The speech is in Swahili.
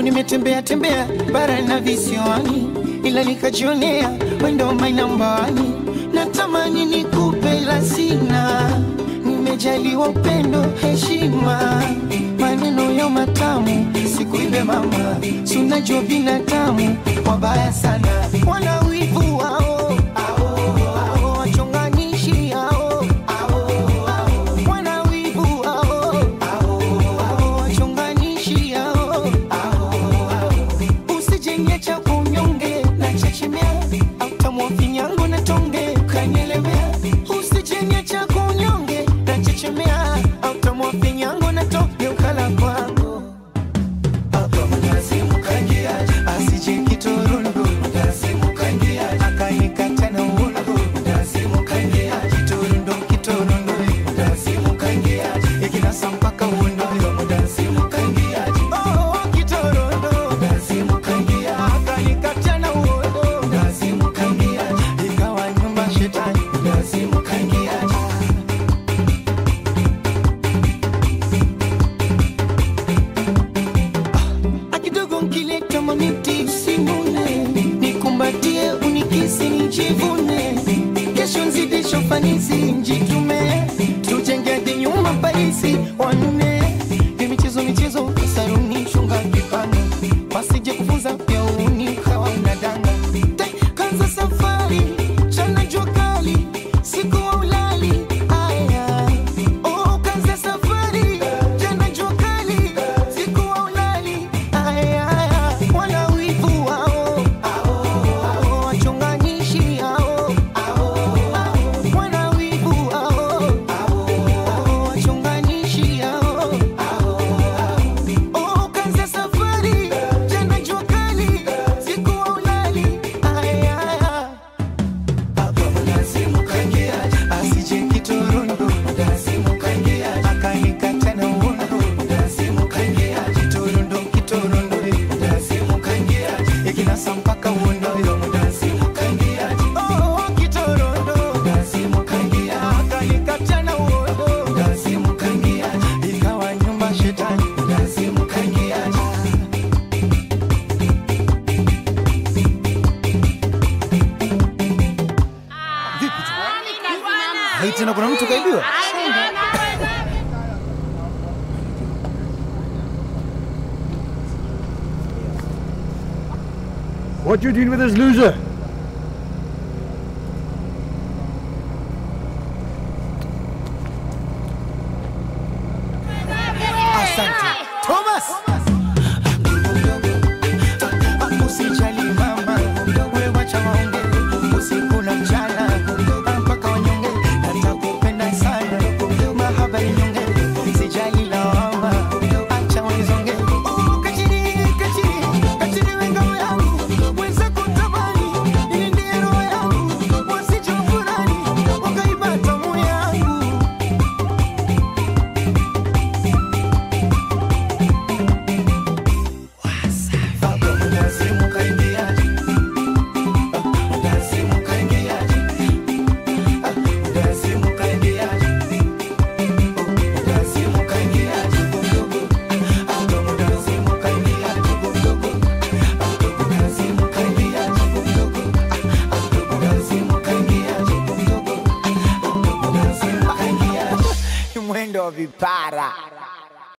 Nimetembea tembea bara na visiwani, ila nikajionea wendo my number one. Natamani nikupe la sina, nimejaliwa upendo heshima, maneno ya matamu sikuibe mama, sunajua binadamu wabaya sana, wana wivu wao wachonganishi hao, wana wivu wao wachonganishi hao. Usijenge cha kunyonge na chechemea, au tamwa finyango na tonge kanyelemea. Usijenge cha kunyonge na chechemea, au tamwa finyango na tonge ukala kwangu. Hapa mnazimu kangia, asije kitorundo, mnazimu kangia, akanikata na uongo, mnazimu kangia, kitorundo, mnazimu kangia, ikinasa mpaka uondo, mnazimu kangia, oh kitorundo, mnazimu kangia, akanikata na uongo, mnazimu kangia, ikawa nyumba shetani, mnazimu kangia. Akidogo nkileta mamiti usimune, nikumbatie unikisi nijivune, kesho nzidisho fanisi njitume, tujenge hadi nyumba Parisi wanune. Michezo saruni chunga kipano, wasije kufunza pia uni kawa unadanga. Kanza safari chana jua kali, siku wa ulali aya. Oh kanza safari chana jua kali, siku wa ulali aya. Wana wivu wao wachonganishi hao, wana wivu wao wachonganishi hao. Oh kanza safari chana jua kali, siku wa ulali aya. Hapa mnazimu kangia, asije kitorundo, mnazimu kangia, akanikata na uongo, mnazimu kangia, kitorundo, mnazimu kangia, ikinasa mpaka uondo, mnazimu kangia, oh kitorundo, mnazimu kangia, akanikata na uongo, mnazimu kangia, ikawa nyumba shetani, mnazimu kangia. Hai tena kuna mtu kaibiwa? What you doing with this loser? Asante Thomas. Usijali mama, wewe wacha waonge, usiku na mchana mpaka wanyonge, natakupenda sana, mahaba inyonge, usijali lawama, acha wanizonge. Oh kachiri wenga yangu, weza kutamani, ili ndiye roho yangu, wasije furani, wakaiba tamu yangu. Hapa mnazimu kangia, mnazimu kangia, mnazimu kangia, mnazimu kangia, hapa mnazimu kangia, mnazimu kangia, mnazimu kangia, mnazimu kangia. Mwendo wa vipara.